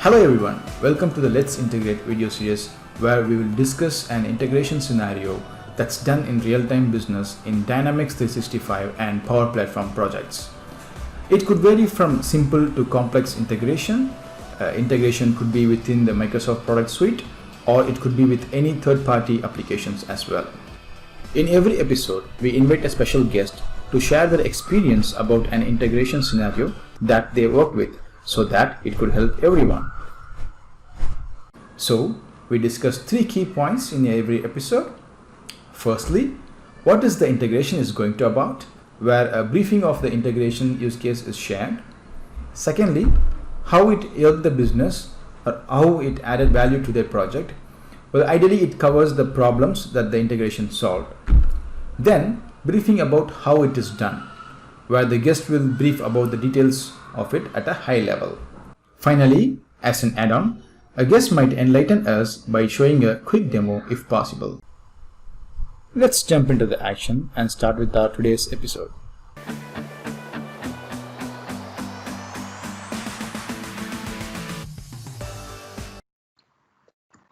Hello everyone, welcome to the Let's Integrate video series where we will discuss an integration scenario that's done in real-time business in Dynamics 365 and Power Platform projects. It could vary from simple to complex integration. Integration could be within the Microsoft product suite, or it could be with any third-party applications as well. In every episode, we invite a special guest to share their experience about an integration scenario that they work with, so that it could help everyone. So, we discuss 3 key points in every episode. Firstly, what is the integration is going to about, where a briefing of the integration use case is shared. Secondly, how it helped the business or how it added value to their project. Well, ideally it covers the problems that the integration solved. Then, briefing about how it is done, where the guest will brief about the details of it at a high level. Finally, as an add-on, a guest might enlighten us by showing a quick demo if possible. Let's jump into the action and start with our today's episode.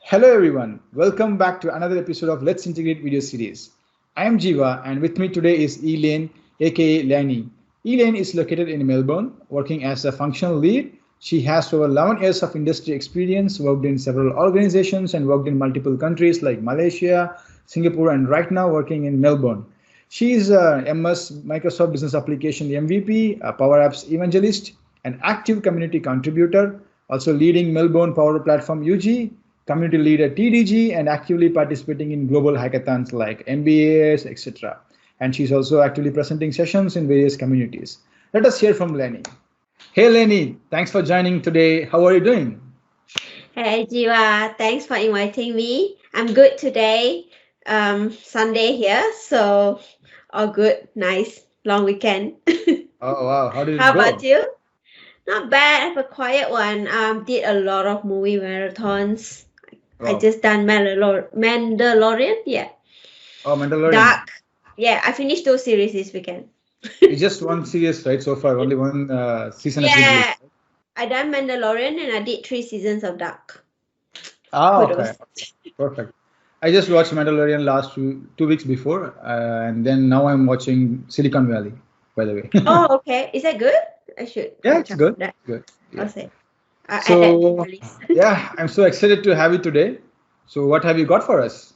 Hello everyone, welcome back to another episode of Let's Integrate video series. I am Jiva and with me today is Elaine aka Laney. Elaine is located in Melbourne, working as a functional lead. She has over 11 years of industry experience, worked in several organizations and worked in multiple countries like Malaysia, Singapore, and right now working in Melbourne. She is a MS Microsoft Business Application MVP, a Power Apps evangelist, an active community contributor, also leading Melbourne Power Platform UG, community lead at TDG, and actively participating in global hackathons like MBAs, etc. And she's also actively presenting sessions in various communities. Let us hear from Laney. Hey Laney, thanks for joining today. How are you doing? Hey Jiwa, thanks for inviting me. I'm good today. Sunday here, so all good, nice, long weekend. Oh wow, how did it How go? about you? Not bad. I have a quiet one. Did a lot of movie marathons. I Wow. just done Mandalorian, yeah. Oh, Mandalorian. Dark. Yeah, I finished those series this weekend. It's just one series, right? So far, only one season has been Yeah, released. I done Mandalorian and I did 3 seasons of Dark. Ah, okay. Kudos. Perfect. I just watched Mandalorian last 2 weeks before, and then now I'm watching Silicon Valley, by the way. Oh, okay. Is that good? I should Yeah, catch it's up good. on that. Good. Yeah. I'll say. Add that to So, my list. yeah, I'm so excited to have you today. So, what have you got for us?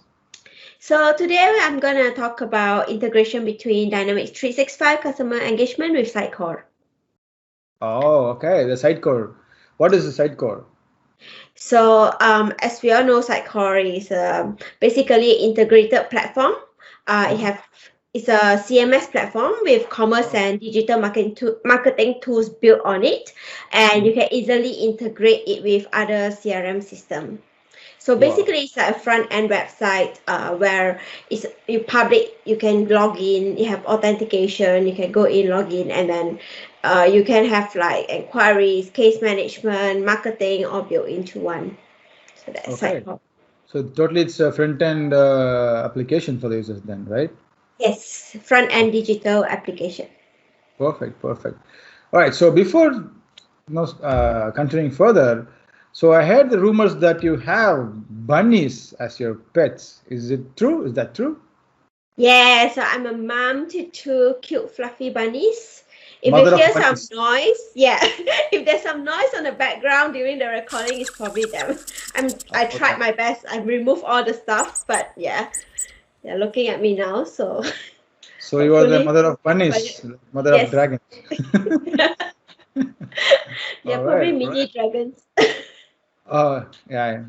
So today I'm going to talk about integration between Dynamics 365 customer engagement with Sitecore. Oh, okay. The Sitecore. What is the Sitecore? So as we all know, Sitecore is basically an integrated platform. It's a CMS platform with commerce and digital marketing tools built on it, and you can easily integrate it with other CRM systems. So basically, it's like a front-end website where you can log in, you have authentication, you can go in, log in, and then you can have like inquiries, case management, marketing, all built into one. So that's Sitecore. So totally it's a front-end application for the users then, right? Yes, front-end digital application. Perfect. All right. So before continuing further, so I heard the rumors that you have bunnies as your pets. Is it true? Is that true? Yeah, so I'm a mom to 2 cute fluffy bunnies. If Mother you of hear some bunnies. noise, yeah, if there's some noise on the background during the recording, it's probably them. I tried my best. I removed all the stuff, but yeah, they're looking at me now. So You are the hopefully- mother of bunnies, mother Yes. of dragons. They're All probably right, mini dragons. Oh, yeah,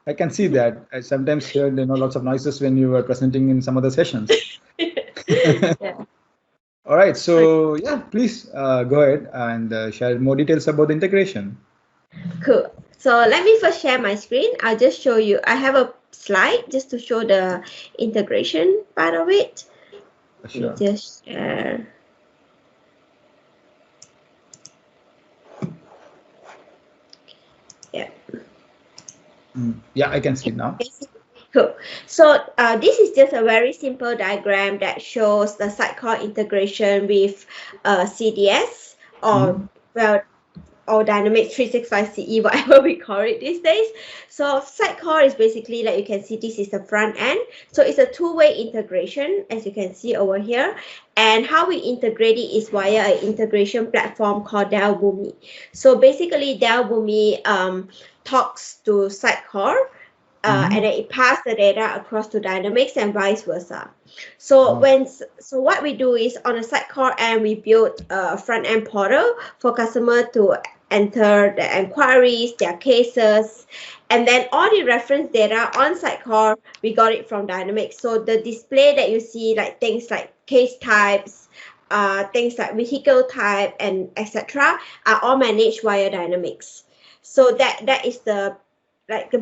I can see that. I sometimes hear lots of noises when you were presenting in some other sessions. Yeah. All right, so yeah, please go ahead and share more details about the integration. Cool. So let me first share my screen. I'll just show you. I have a slide just to show the integration part of it. Sure. Let me just share. Yeah. Yeah, I can see it now. Cool. So this is just a very simple diagram that shows the Sitecore integration with CDS or well or Dynamics 365 CE, whatever we call it these days. So Sitecore is basically, like you can see, this is the front end. So it's a two-way integration, as you can see over here. And how we integrate it is via an integration platform called Dell Boomi. So basically, Dell Boomi talks to Sitecore, and then it passes the data across to Dynamics and vice versa. So what we do is on the Sitecore end, we build a front end portal for customer to enter the inquiries, their cases, and then all the reference data on Sitecore, we got it from Dynamics. So the display that you see, like things like case types, things like vehicle type, and etc., are all managed via Dynamics. So that is the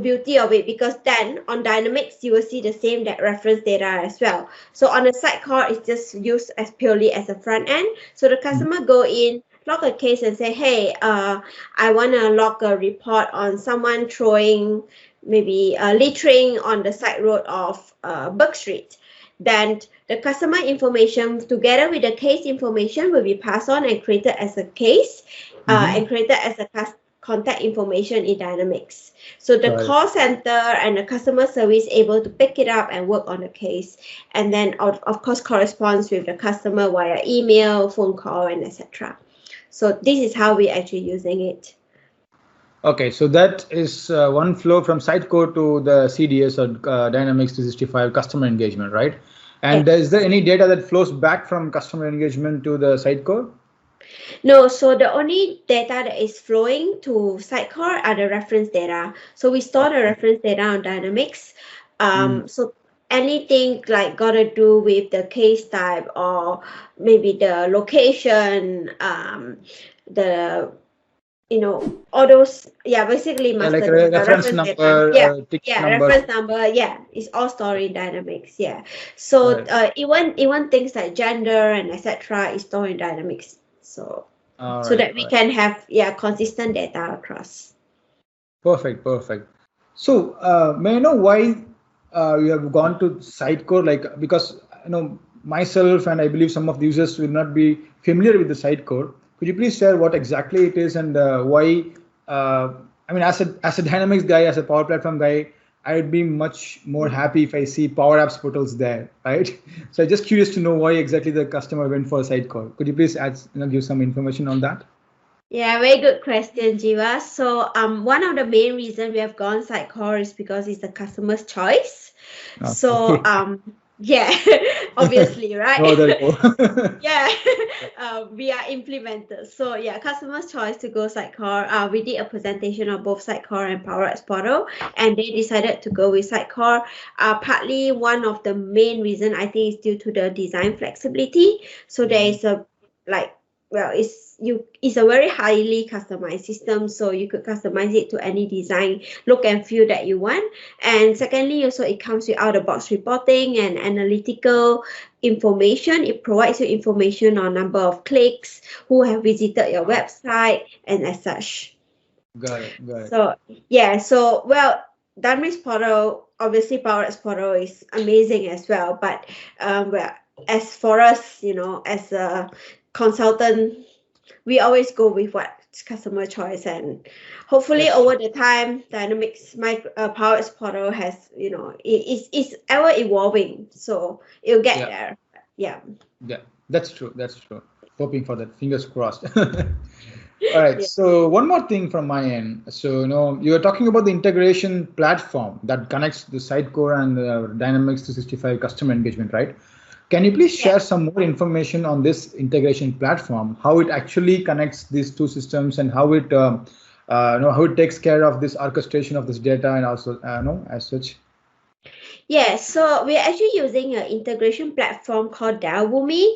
beauty of it, because then on Dynamics you will see the same reference data as well. So on the Sitecore, it's just used as purely as a front end. So the customer go in, log a case and say, hey, I want to log a report on someone throwing maybe littering on the side road of Burke Street. Then the customer information together with the case information will be passed on and created as a case, and created as a contact information in Dynamics. So the call center and the customer service able to pick it up and work on the case, and then of course corresponds with the customer via email, phone call, and etc. So this is how we're actually using it. Okay, so that is one flow from Sitecore to the CDS or Dynamics 365 customer engagement, right? And is there any data that flows back from customer engagement to the Sitecore? No, so the only data that is flowing to Sitecore are the reference data. So we store the reference data on Dynamics. So anything like got to do with the case type or maybe the location, the all those, basically master like data, reference number, data. ticket number. Reference number, it's all stored in Dynamics. So even things like gender and etc. is stored in Dynamics. So that we can have consistent data across. Perfect. So may I know why you have gone to Sitecore? Like, because myself and I believe some of the users will not be familiar with the Sitecore. Could you please share what exactly it is and why? I mean, as a Dynamics guy, as a Power Platform guy, I'd be much more happy if I see Power Apps portals there, right? So I'm just curious to know why exactly the customer went for Sitecore. Could you please give some information on that? Yeah, very good question, Jiva. So one of the main reasons we have gone Sitecore is because it's the customer's choice. Okay. So obviously, right? We are implementers. So customer's choice to go Sitecore. We did a presentation of both Sitecore and Power Apps Portal, and they decided to go with Sitecore. Partly one of the main reason I think is due to the design flexibility. So there is it's a very highly customized system, so you could customize it to any design, look and feel that you want. And secondly, also it comes with out-of-box reporting and analytical information. It provides you information on number of clicks, who have visited your website, and as such. Got it. So Dynamics Portal, obviously Power Apps Portal is amazing as well, but as for us, as a consultant, we always go with what's customer choice, and hopefully over the time Dynamics Power Apps Portal has it's ever evolving, so it'll get there. That's true. Hoping for that, fingers crossed. All right, so one more thing from my end. So you were talking about the integration platform that connects the Sitecore and the Dynamics 365 customer engagement, right? Can you please share some more information on this integration platform, how it actually connects these two systems, and how it how it takes care of this orchestration of this data, and also as such? So we're actually using an integration platform called Dell Boomi.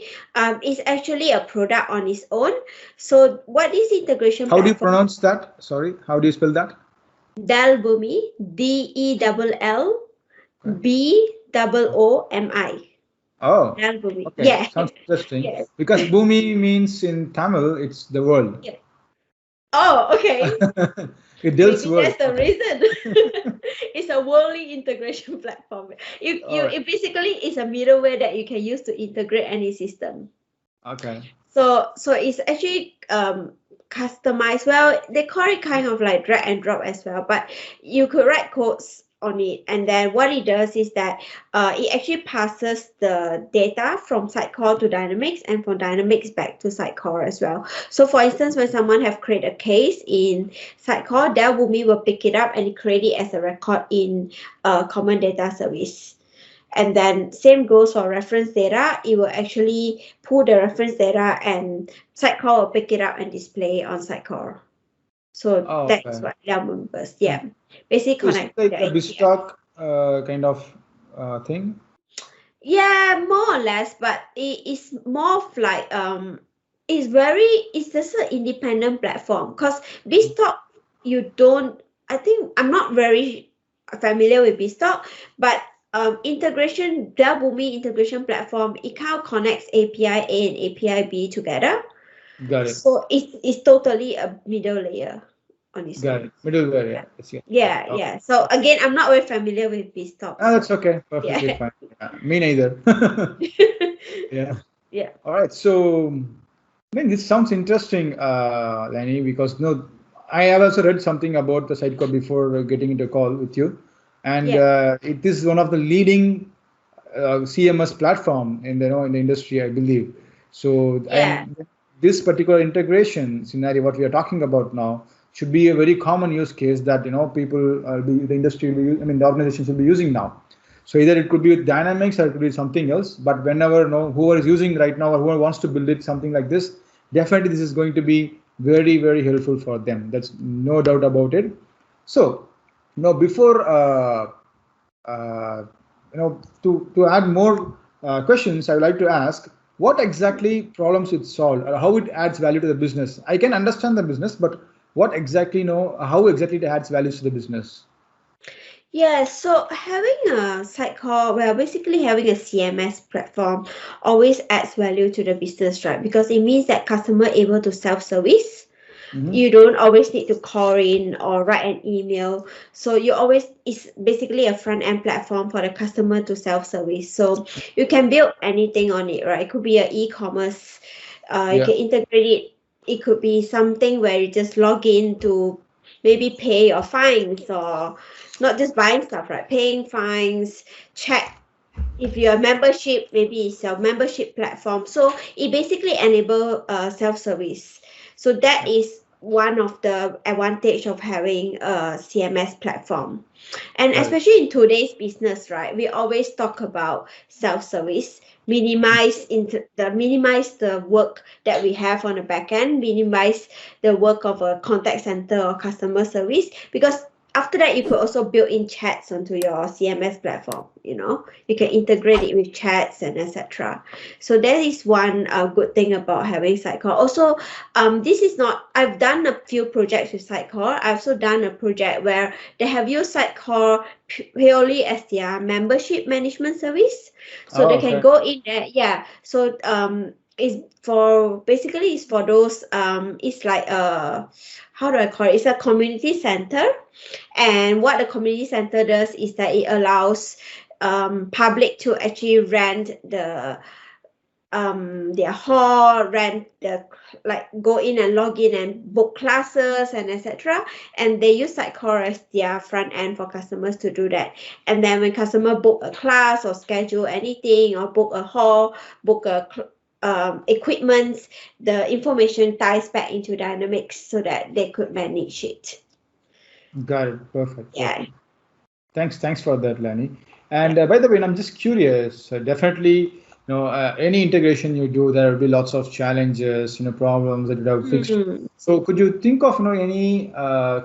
It's actually a product on its own. So what is integration platform? How do you pronounce that? Sorry, how do you spell that? Dell Boomi, DELLBOOMI. Oh, okay. Sounds interesting. Because Bhumi means in Tamil, it's the world. Oh, okay. It deals world. That's the reason. It's a worldly integration platform. It basically is a middleware that you can use to integrate any system. Okay. So it's actually customize. Well, they call it kind of like drag and drop as well, but you could write codes on it, and then what it does is that it actually passes the data from Sitecore to Dynamics and from Dynamics back to Sitecore as well. So for instance, when someone have created a case in Sitecore, Boomi will pick it up and create it as a record in a common data service. And then same goes for reference data. It will actually pull the reference data and Sitecore will pick it up and display on Sitecore. So Oh, that's okay. what Llama Burst. Yeah. Basically So is it connect like the a API. BizTalk kind of thing? Yeah, more or less, but it is more of like it's just an independent platform because BizTalk you don't I think I'm not very familiar with BizTalk, but integration Boomi integration platform, it kind of connects API A and API B together. Got it. So it's totally a middle layer on its Got it. own. Middleware, Yeah. yeah. Yes, yeah. Got it. Yeah, Okay. yeah. So again, I'm not very familiar with BizTalk, Ah, that's so okay. yeah. Perfectly fine. Yeah. Me neither. Yeah. Yeah. All right. So, I mean, this sounds interesting, Laney, because I have also read something about the Sitecore before getting into a call with you, and Yeah. it is one of the leading CMS platform in the industry, I believe. So, Yeah. and this particular integration scenario, what we are talking about now, should be a very common use case that people, the industry, I mean, the organizations will be using now. So either it could be with Dynamics or it could be something else. But whenever whoever is using right now or whoever wants to build it something like this, definitely this is going to be very very helpful for them. That's no doubt about it. So before uh, to add more questions, I would like to ask what exactly problems it solve or how it adds value to the business. I can understand the business, but what exactly how exactly it adds values to the business. Yeah, so having a site call, well, basically having a CMS platform always adds value to the business, right? Because it means that customer able to self-service. Hmm. You don't always need to call in or write an email. So you always it's basically a front end platform for the customer to self-service. So you can build anything on it, right? It could be an e-commerce. You Yeah. can integrate it. It could be something where you just log in to maybe pay your fines or not just buying stuff, right? Paying fines, check if you're a membership, maybe it's your membership platform. So it basically enable self-service. So that is one of the advantage of having a CMS platform. And Got it. especially in today's business, right? We always talk about self-service, minimize the work that we have on the back end, minimize the work of a contact center or customer service, because after that you could also build in chats onto your CMS platform. You can integrate it with chats and etc. So that is one good thing about having Sitecore. Also, this is not I've done a few projects with Sitecore. I've also done a project where they have used Sitecore purely as their membership management service, so they Oh, can okay. go in there. Yeah, so is for basically it's for those it's like a how do I call it? It's a community center, and what the community center does is that it allows public to actually rent their hall, rent the like go in and log in and book classes and etc. And they use Sitecore as their front end for customers to do that. And then when customer book a class or schedule anything or book a hall, book a equipment, the information ties back into Dynamics so that they could manage it. Got it. Perfect. Yeah. Perfect. Thanks for that, Lanny. Yeah. And by the way, I'm just curious. Definitely, any integration you do, there will be lots of challenges, problems that you have fixed. Hmm. So, could you think of, any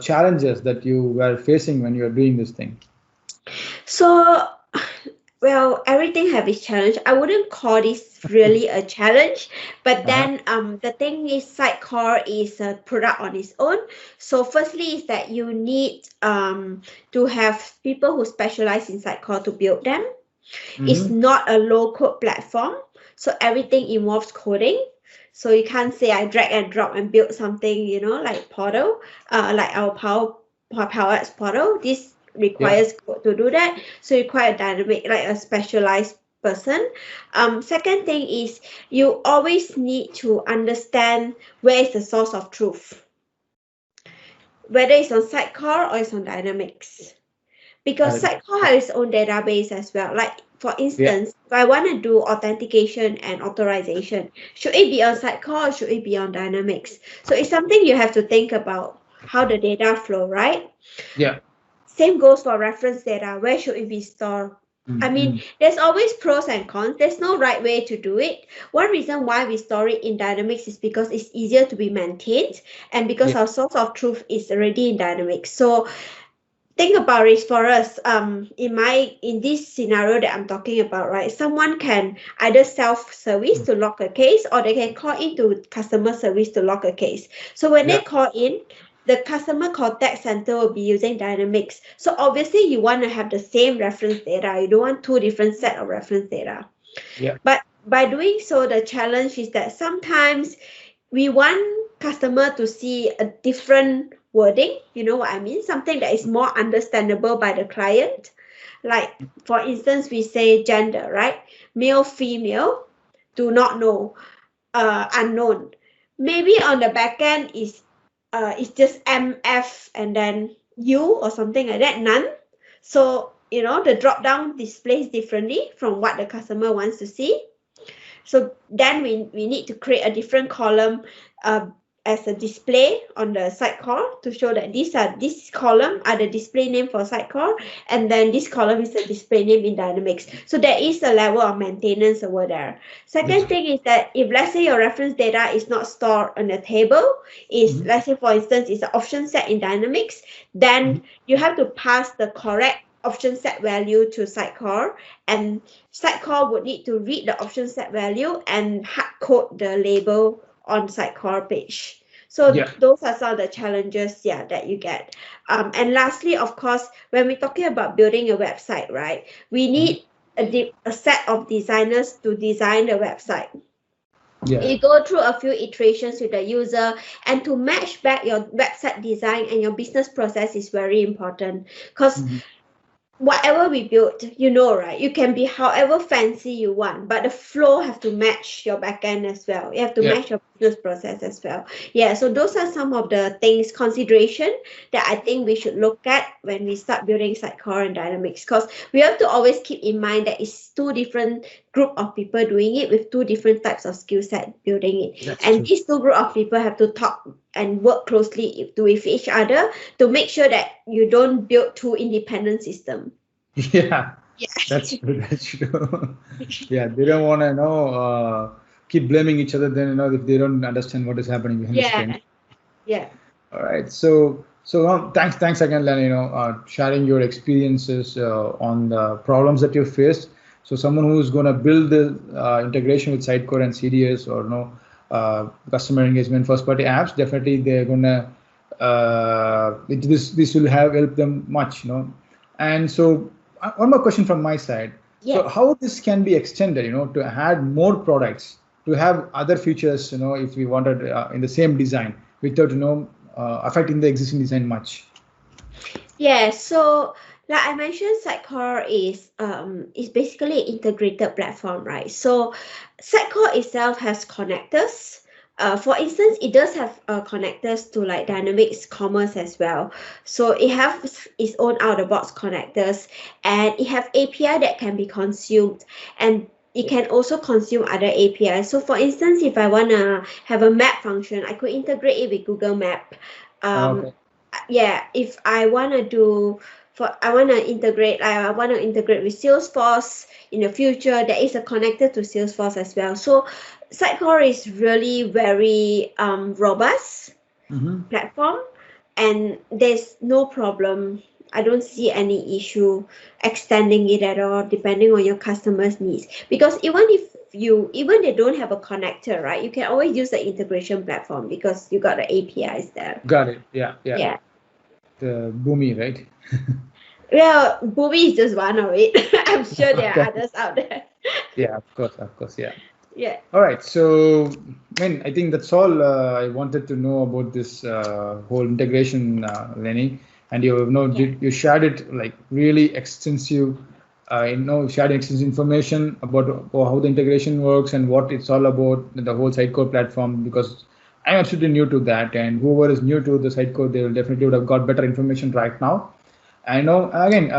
challenges that you were facing when you were doing this thing? So, well, everything have its challenge. I wouldn't call this really a challenge, but Uh-huh. then the thing is, Sitecore is a product on its own. So, firstly, is that you need to have people who specialize in Sitecore to build them. It's Mm-hmm. not a low code platform, so everything involves coding. So you can't say I drag and drop and build something, like Portal, like our Power Apps Portal. This Yeah. requires code to do that. So you require dynamic, like a specialized person. Second thing is you always need to understand where is the source of truth, whether it's on Sitecore or it's on Dynamics. Got Because it. Sitecore has its own database as well. Like for Yeah. instance, if I want to do authentication and authorization, should it be on Sitecore or should it be on Dynamics? So it's something you have to think about how the data flow, right? Yeah. Same goes for reference data. Where should it be stored? I mean, Mm-hmm. there's always pros and cons. There's no right way to do it. One reason why we store it in Dynamics is because it's easier to be maintained and because Yeah. our source of truth is already in Dynamics. So think about it for us. In this scenario that I'm talking about, right? Someone can either self-service to log a case or they can call into customer service to log a case. So when they Yeah. call in, the customer contact center will be using Dynamics. So obviously you want to have the same reference data. You don't want two different set of reference data. Yeah. But by doing so, the challenge is that sometimes we want customer to see a different wording, you know what I mean? Something that is more understandable by the client. Like, for instance, we say gender, right? Male, female, do not know, unknown. Maybe on the back end is it's just MF and then U or something like that, none. So, the drop down displays differently from what the customer wants to see. So then we need to create a different column uh, as a display on the Sitecore to show that this column are the display name for Sitecore, and then this column is the display name in Dynamics. So there is a level of maintenance over there. That's Second thing is that if let's say your reference data is not stored on a table, is mm-hmm. let's say for instance is an option set in Dynamics, then you have to pass the correct option set value to Sitecore, and Sitecore would need to read the option set value and hard code the label on Sitecore page. So Yeah. those are some of the challenges, yeah, that you get. And lastly, of course, when we're talking about building a website, right, we Mm-hmm. need a set of designers to design the website. Yeah. You go through a few iterations with the user, and to match back your website design and your business process is very important, because Mm-hmm. whatever we build, right? You can be however fancy you want, but the flow have to match your backend as well. You have to Yeah. match your business process as well. Yeah, so those are some of the things, consideration that I think we should look at when we start building Sitecore and Dynamics, because we have to always keep in mind that it's two different group of people doing it with two different types of skill set building it. That's And true. these two group of people have to talk and work closely with each other to make sure that you don't build two independent systems. Yeah. Yeah. That's true. That's true. Yeah. They don't want to keep blaming each other. Then if they don't understand what is happening behind the screen. Yeah. Yeah. All right. So thanks again, Len. Sharing your experiences on the problems that you faced. So someone who's going to build the integration with Sitecore and CDS or customer engagement first party apps, definitely they're going to this will have helped them much. And so one more question from my side. So Yes. how this can be extended, to add more products, to have other features, if we wanted in the same design without, affecting the existing design much. Yeah. So like I mentioned, Sitecore is basically an integrated platform, right? So Sitecore itself has connectors. For instance, it does have connectors to like Dynamics Commerce as well. So it has its own out-of-the-box connectors, and it have API that can be consumed, and it can also consume other APIs. So for instance, if I wanna have a map function, I could integrate it with Google Map. Um, Okay. yeah, if I wanna do I wanna integrate with Salesforce in the future, there is a connector to Salesforce as well. So Sitecore is really very robust Mm-hmm. platform, and there's no problem. I don't see any issue extending it at all, depending on your customers' needs. Because even they don't have a connector, right? You can always use the integration platform because you got the APIs there. Got it. Yeah. Yeah. Yeah. The Boomi, right? Well, Boomi is just one of it. I'm sure there are Okay. others out there. Yeah. Of course. Of course. Yeah. Yeah. All right. So, I think that's all I wanted to know about this whole integration, Lenny. And you Yeah. you shared it like really extensive shared exchange information about how the integration works and what it's all about, the whole Sitecore platform, because I'm absolutely new to that, and whoever is new to the Sitecore, they will definitely would have got better information right now. I know, again,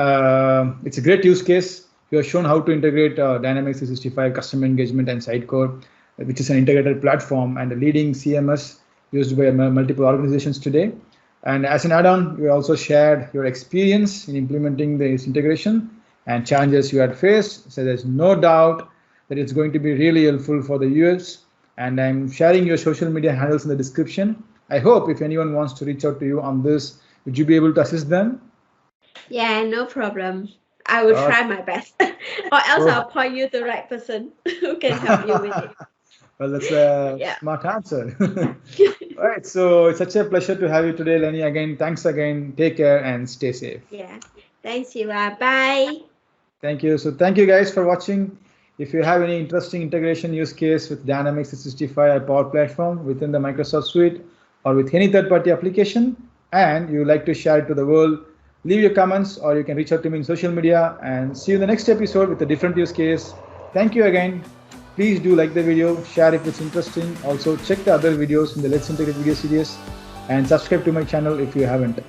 it's a great use case. You have shown how to integrate Dynamics 365 customer engagement and Sitecore, which is an integrated platform and a leading CMS used by multiple organizations today. And as an add-on, you also shared your experience in implementing this integration and challenges you had faced. So there's no doubt that it's going to be really helpful for the viewers. And I'm sharing your social media handles in the description. I hope if anyone wants to reach out to you on this, would you be able to assist them? Yeah, no problem. I will try my best. Or else I'll point you to the right person who can help you with it. Well, that's a smart answer. All right, so it's such a pleasure to have you today, Laney. Again, thanks again. Take care and stay safe. Yeah, thanks, Shiva. Bye. Thank you. So thank you guys for watching. If you have any interesting integration use case with Dynamics 365 Power Platform within the Microsoft Suite or with any third-party application, and you would like to share it to the world, leave your comments or you can reach out to me in social media, and see you in the next episode with a different use case. Thank you again. Please do like the video, share if it's interesting. Also check the other videos in the Let's Integrate video series and subscribe to my channel if you haven't.